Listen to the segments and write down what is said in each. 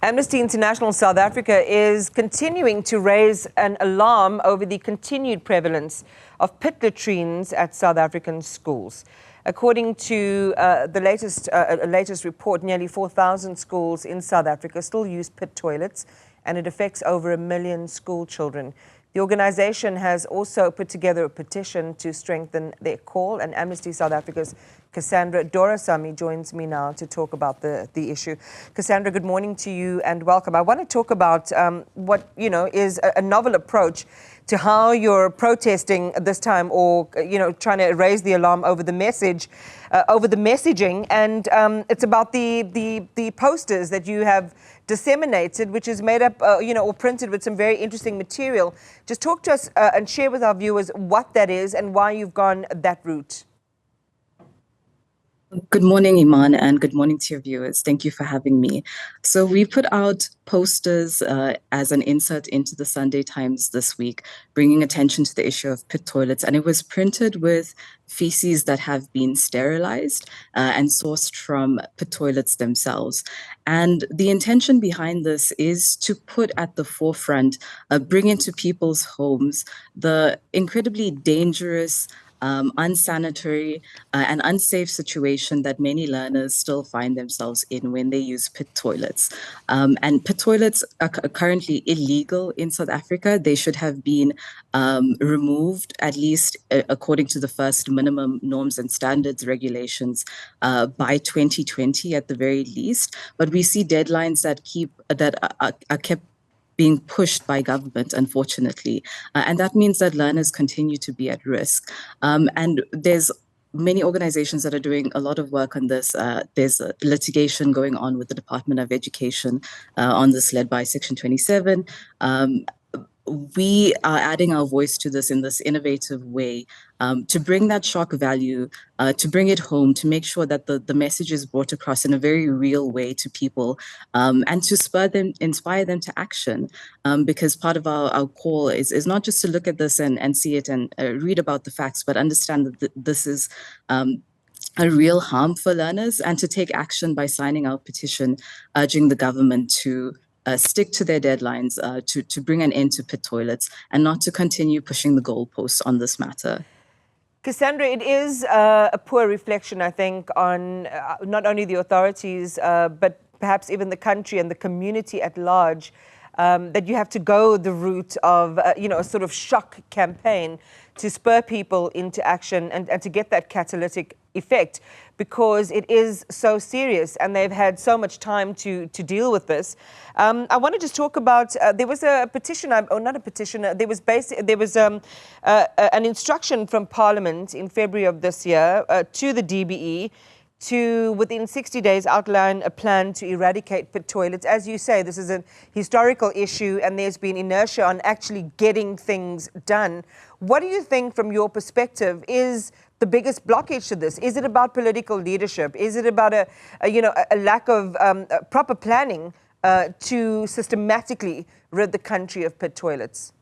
Amnesty International South Africa is continuing to raise an alarm over the continued prevalence of pit latrines at South African schools. According to the latest report, nearly 4,000 schools in South Africa still use pit toilets, and it affects over 1 million school children. The organization has also put together a petition to strengthen their call, and Amnesty South Africa's Cassandra Dorasamy joins me now to talk about the issue. Cassandra, good morning to you and welcome. I want to talk about what, is a novel approach to how you're protesting this time, or, trying to raise the alarm over the messaging. And it's about the posters that you have disseminated, which is made up, or printed with some very interesting material. Just talk to us and share with our viewers what that is and why you've gone that route. Good morning, Iman, and good morning to your viewers. Thank you for having me. So we put out posters as an insert into the Sunday Times this week, bringing attention to the issue of pit toilets. And it was printed with feces that have been sterilized and sourced from pit toilets themselves. And the intention behind this is to put at the forefront, bring into people's homes the incredibly dangerous, unsanitary and unsafe situation that many learners still find themselves in when they use pit toilets. And pit toilets are currently illegal in South Africa. They should have been removed, at least according to the first minimum norms and standards regulations, by 2020 at the very least. But we see deadlines that are kept being pushed by government, unfortunately. And that means that learners continue to be at risk. And there's many organizations that are doing a lot of work on this. There's litigation going on with the Department of Education on this, led by Section 27. We are adding our voice to this in this innovative way to bring that shock value, to bring it home, to make sure that the message is brought across in a very real way to people, and to inspire them to action. Because part of our call is not just to look at this and see it and read about the facts, but understand that this is a real harm for learners, and to take action by signing our petition urging the government to stick to their deadlines, to bring an end to pit toilets, and not to continue pushing the goalposts on this matter. Cassandra, it is a poor reflection, I think, on not only the authorities, but perhaps even the country and the community at large, that you have to go the route of, a sort of shock campaign to spur people into action and to get that catalytic effect, because it is so serious and they've had so much time to deal with this. I want to just talk about, there was a petition, or not a petition, there was an instruction from Parliament in February of this year to the DBE to, within 60 days, outline a plan to eradicate pit toilets. As you say, this is a historical issue and there's been inertia on actually getting things done. What do you think, from your perspective, is the biggest blockage to this? Is it about political leadership? Is it about a lack of proper planning to systematically rid the country of pit toilets?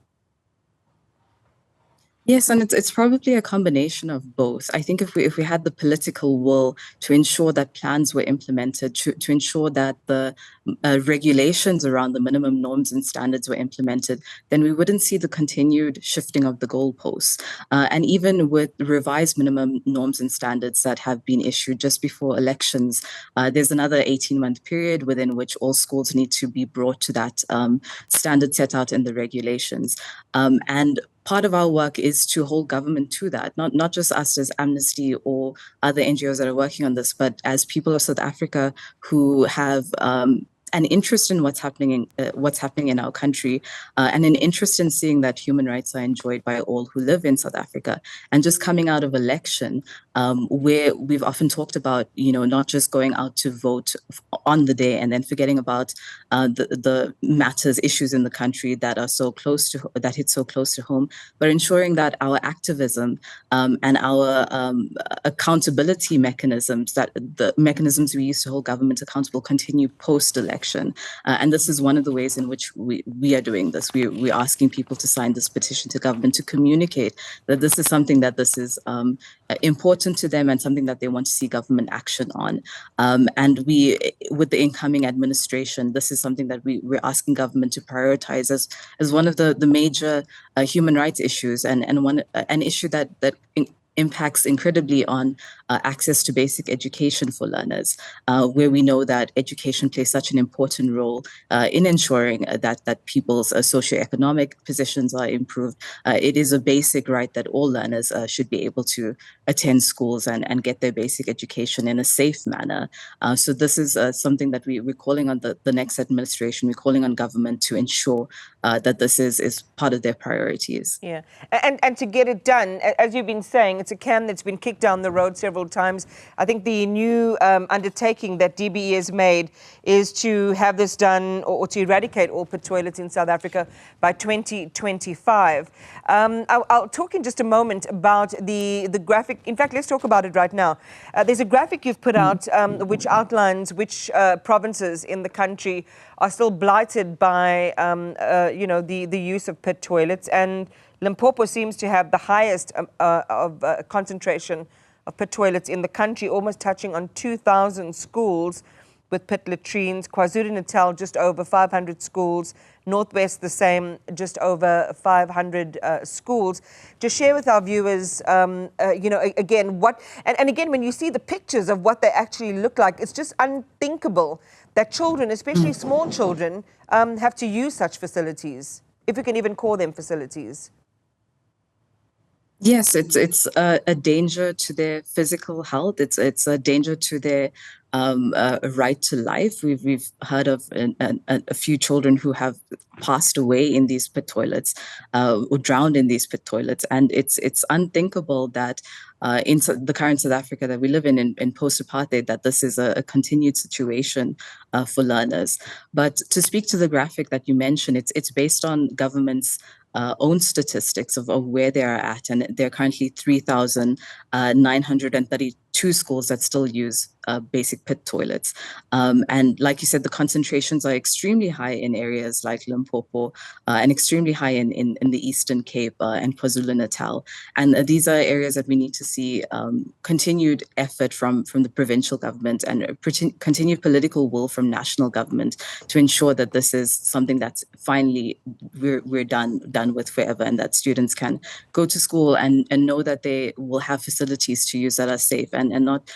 Yes, and it's probably a combination of both. I think if we had the political will to ensure that plans were implemented, to ensure that the regulations around the minimum norms and standards were implemented, then we wouldn't see the continued shifting of the goalposts. And even with revised minimum norms and standards that have been issued just before elections, there's another 18-month period within which all schools need to be brought to that standard set out in the regulations. And part of our work is to hold government to that, not just us as Amnesty or other NGOs that are working on this, but as people of South Africa who have an interest in what's happening in our country, and an interest in seeing that human rights are enjoyed by all who live in South Africa. And just coming out of election, where we've often talked about, not just going out to vote on the day and then forgetting about the issues in the country that are that hit so close to home, but ensuring that our activism and our accountability mechanisms, that the mechanisms we use to hold government accountable, continue post-election. reflection. And this is one of the ways in which we are doing this. We're asking people to sign this petition to government to communicate that this is something that this is important to them and something that they want to see government action on. And with the incoming administration, this is something that we're asking government to prioritize as one of the major human rights issues, and an issue that impacts incredibly on access to basic education for learners, where we know that education plays such an important role in ensuring that people's socioeconomic positions are improved. It is a basic right that all learners should be able to attend schools and get their basic education in a safe manner. So this is something that we're calling on the next administration, we're calling on government to ensure that this is part of their priorities. Yeah, and to get it done, as you've been saying, it's a can that's been kicked down the road several times. I think the new undertaking that DBE has made is to have this done or to eradicate all pit toilets in South Africa by 2025. I'll talk in just a moment about the graphic. In fact, let's talk about it right now. There's a graphic you've put out which outlines which provinces in the country are still blighted by the use of pit toilets, and Limpopo seems to have the highest concentration of pit toilets in the country, almost touching on 2,000 schools with pit latrines. KwaZulu-Natal, just over 500 schools. Northwest, the same, just over 500 schools. Just share with our viewers, again, what, and again, when you see the pictures of what they actually look like, it's just unthinkable that children, especially small children, have to use such facilities, if we can even call them facilities. Yes, it's a danger to their physical health. It's a danger to their right to life. We've heard of a few children who have passed away in these pit toilets or drowned in these pit toilets, and it's unthinkable that in the current South Africa that we live in post-apartheid, that this is a continued situation for learners. But to speak to the graphic that you mentioned, it's based on government's own statistics of where they are at, and there are currently 3,932 schools that still use basic pit toilets. And like you said, the concentrations are extremely high in areas like Limpopo and extremely high in the Eastern Cape and KwaZulu-Natal. And these are areas that we need to see continued effort from the provincial government and continued political will from national government to ensure that this is something that's finally we're done with forever, and that students can go to school and know that they will have facilities to use that are safe and not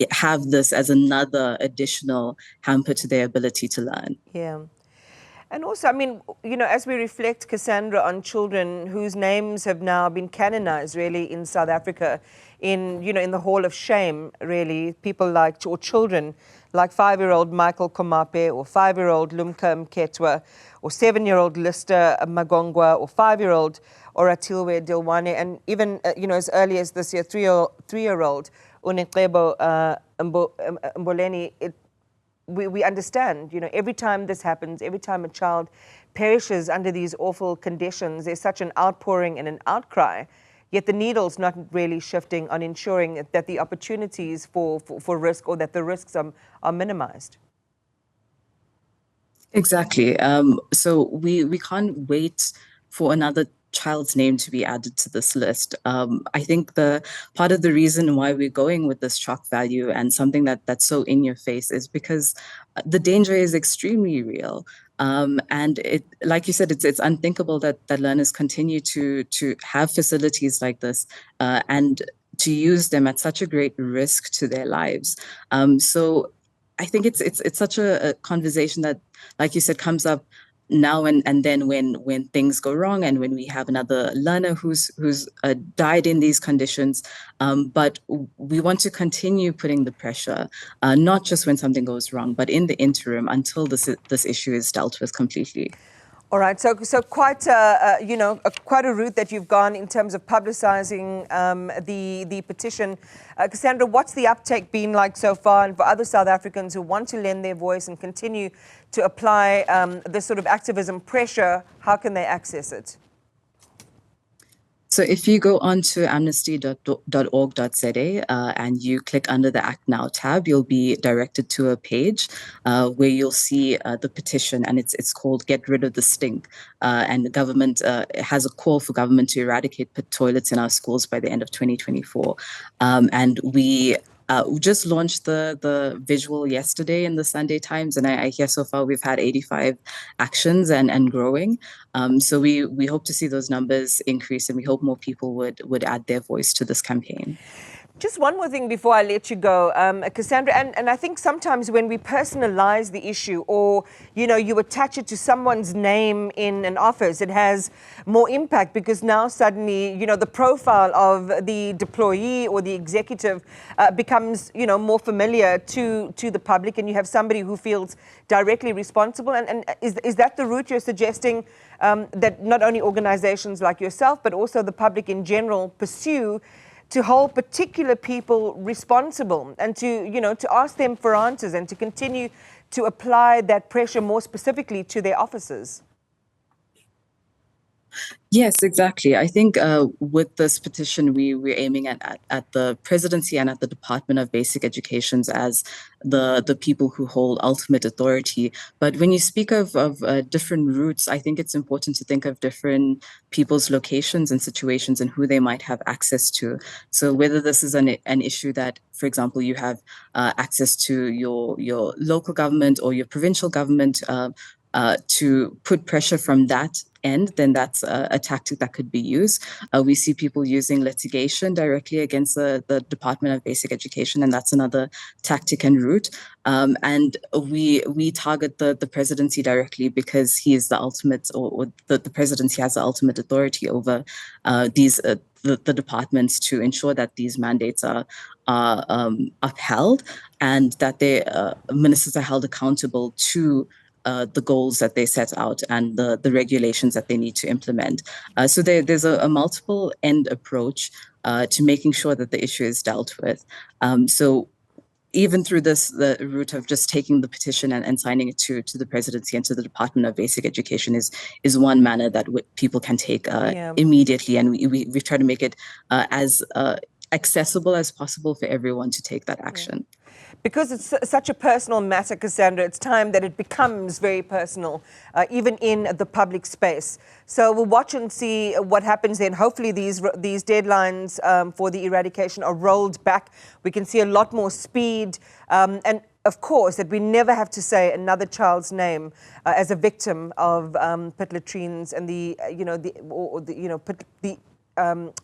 have this as another additional hamper to their ability to learn. Yeah. And also, I mean, as we reflect, Cassandra, on children whose names have now been canonized, really, in South Africa, in the Hall of Shame, really, people like, or children like 5-year-old Michael Komape, or 5-year-old Lumka Mketwa, or 7-year-old Lister Magongwa, or 5-year-old Oratilwe Dilwane, and even, as early as this year, 3-year-old Uneklebo Mboleni. We understand, every time this happens, every time a child perishes under these awful conditions, there's such an outpouring and an outcry, yet the needle's not really shifting on ensuring that the opportunities for risk, or that the risks are minimized. Exactly. So we can't wait for another child's name to be added to this list. I think the part of the reason why we're going with this shock value and something that's so in your face is because the danger is extremely real. And it, like you said, it's unthinkable that learners continue to have facilities like this and to use them at such a great risk to their lives. So I think it's such a conversation that, like you said, comes up now and then when things go wrong, and when we have another learner who's died in these conditions. But we want to continue putting the pressure, not just when something goes wrong, but in the interim until this issue is dealt with completely. All right, so quite quite a route that you've gone in terms of publicizing the petition. Cassandra, what's the uptake been like so far, and for other South Africans who want to lend their voice and continue to apply this sort of activism pressure, how can they access it? So if you go on to amnesty.org.za and you click under the Act Now tab, you'll be directed to a page where you'll see the petition, and it's called Get Rid of the Stink. And the government has a call for government to eradicate pit toilets in our schools by the end of 2024. And we just launched the visual yesterday in the Sunday Times, and I hear so far we've had 85 actions and growing. So we hope to see those numbers increase, and we hope more people would add their voice to this campaign. Just one more thing before I let you go, Cassandra, and I think sometimes when we personalize the issue, or, you attach it to someone's name in an office, it has more impact, because now suddenly, the profile of the deployee or the executive becomes, more familiar to the public, and you have somebody who feels directly responsible. And is that the route you're suggesting that not only organizations like yourself, but also the public in general pursue, to hold particular people responsible, and to ask them for answers, and to continue to apply that pressure more specifically to their officers? Yes, exactly. I think with this petition, we're aiming at the presidency and at the Department of Basic Education as the people who hold ultimate authority. But when you speak of different routes, I think it's important to think of different people's locations and situations and who they might have access to. So whether this is an issue that, for example, you have access to your local government or your provincial government to put pressure from that end, then that's a tactic that could be used. We see people using litigation directly against the Department of Basic Education, and that's another tactic and route. And we target the presidency directly because he is the ultimate, or the presidency has the ultimate authority over the departments to ensure that these mandates are upheld, and that ministers are held accountable to the goals that they set out and the regulations that they need to implement. So there's a multiple end approach to making sure that the issue is dealt with. So even through the route of just taking the petition and signing it to the presidency and to the Department of Basic Education is one manner that people can take immediately. And we try to make it as accessible as possible for everyone to take that action. Yeah. Because it's such a personal matter, Cassandra, it's time that it becomes very personal, even in the public space. So we'll watch and see what happens then. Hopefully these deadlines for the eradication are rolled back. We can see a lot more speed, and of course that we never have to say another child's name as a victim of pit latrines and the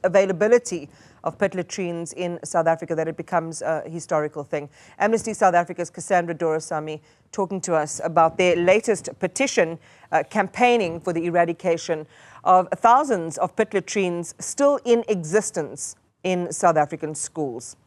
availability of pit latrines in South Africa, that it becomes a historical thing. Amnesty South Africa's Cassandra Dorasamy talking to us about their latest petition campaigning for the eradication of thousands of pit latrines still in existence in South African schools.